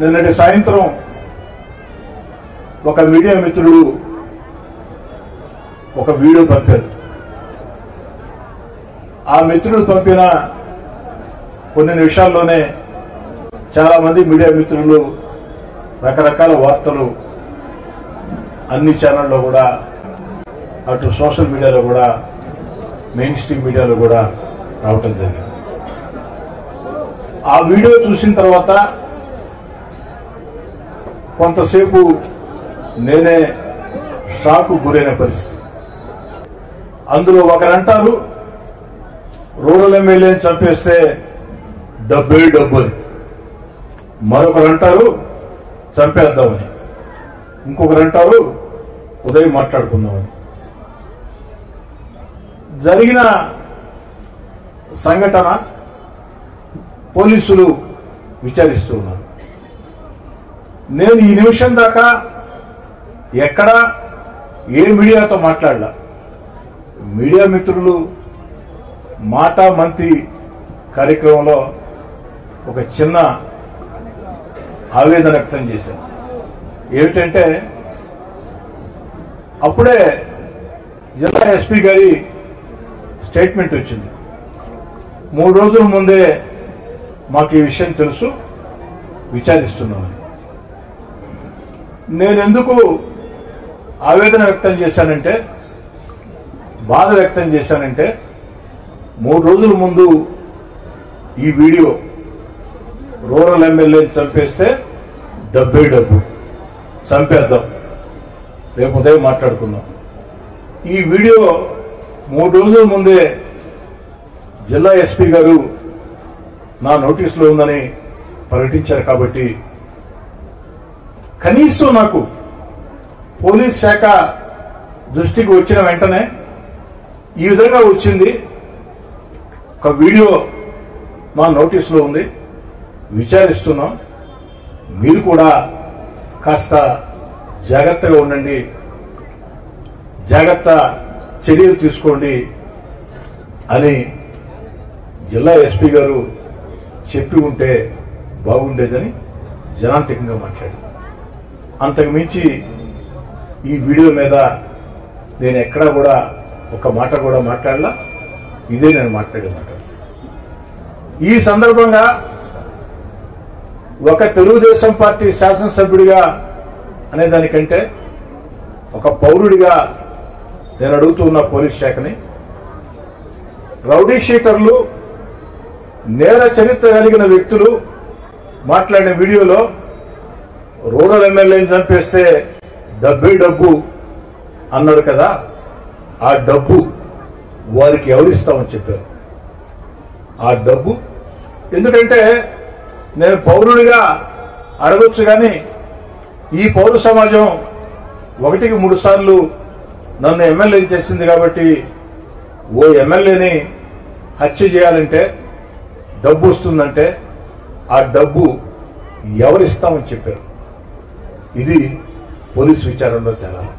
నిన్నటి సాయంత్రం ఒక మీడియా మిత్రుడు ఒక వీడియో పంపారు. ఆ మిత్రుడు పంపిన కొన్ని నిమిషాల్లోనే చాలా మంది మీడియా మిత్రులు రకరకాల వార్తలు అన్ని ఛానల్లో కూడా, అటు సోషల్ మీడియాలో కూడా, మెయిన్ స్ట్రీమ్ మీడియాలో కూడా రావటం జరిగింది. ఆ వీడియో చూసిన తర్వాత కొంతసేపు నేనే షాకు గురైన పరిస్థితి. అందులో ఒకరంటారు రూరల్ ఎమ్మెల్యేని చంపేస్తే డబ్బే డబ్బుని, మరొకరంటారు చంపేద్దామని, ఇంకొకరంటారు ఉదయం మాట్లాడుకుందామని. జరిగిన సంఘటన పోలీసులు విచారిస్తూ ఉన్నారు. నేను ఈ నిమిషం దాకా ఎక్కడా ఏ మీడియాతో మాట్లాడలా. మీడియా మిత్రులు మాటా మంతి కార్యక్రమంలో ఒక చిన్న ఆవేదన వ్యక్తం చేశాను. ఏమిటంటే, అప్పుడే జిల్లా ఎస్పీ గారి స్టేట్మెంట్ వచ్చింది. 3 రోజుల ముందే మాకు ఈ విషయం తెలుసు, విచారిస్తున్నామని. నేనెందుకు ఆవేదన వ్యక్తం చేశానంటే, బాధ వ్యక్తం చేశానంటే, 3 రోజుల ముందు ఈ వీడియో రూరల్ ఎమ్మెల్యేని చంపేస్తే డబ్బే డబ్బు, చంపేద్దాం, రేపు ఉదయం మాట్లాడుకుందాం. ఈ వీడియో 3 రోజుల ముందే జిల్లా ఎస్పీ గారు నా నోటీసులో ఉందని ప్రకటించారు. కాబట్టి కనీసం నాకు పోలీస్ శాఖ దృష్టికి వచ్చిన వెంటనే ఈ విధంగా వచ్చింది, ఒక వీడియో మా నోటీసులో ఉంది, విచారిస్తున్నాం, మీరు కూడా కాస్త జాగ్రత్తగా ఉండండి, జాగ్రత్త చర్యలు తీసుకోండి అని జిల్లా ఎస్పీ గారు చెప్పి ఉంటే బాగుండేదని జనాంతికంగా మాట్లాడారు. అంతకు మించి ఈ వీడియో మీద నేను ఎక్కడా కూడా ఒక మాట కూడా మాట్లాడలా. ఇదే నేను మాట్లాడే మాట. ఈ సందర్భంగా ఒక తెలుగుదేశం పార్టీ శాసనసభ్యుడిగా అనేదానికంటే ఒక పౌరుడిగా నేను అడుగుతున్న పోలీస్ శాఖని, రౌడీ షీటర్లు, నేర చరిత్ర కలిగిన వ్యక్తులు మాట్లాడిన వీడియోలో రూరల్ ఎమ్మెల్యేని చంపేస్తే డబ్బే డబ్బు అన్నాడు కదా, ఆ డబ్బు వారికి ఎవరిస్తామని చెప్పారు. ఆ డబ్బు ఎందుకంటే నేను పౌరుడిగా అడగొచ్చు, కానీ ఈ పౌర సమాజం 1కి 3 సార్లు నన్ను ఎమ్మెల్యే చేసింది. కాబట్టి ఓ ఎమ్మెల్యేని హత్య చేయాలంటే డబ్బు వస్తుందంటే ఆ డబ్బు ఎవరిస్తామని చెప్పారు. ఇది పోలీసు విచారణలో తేలాలి.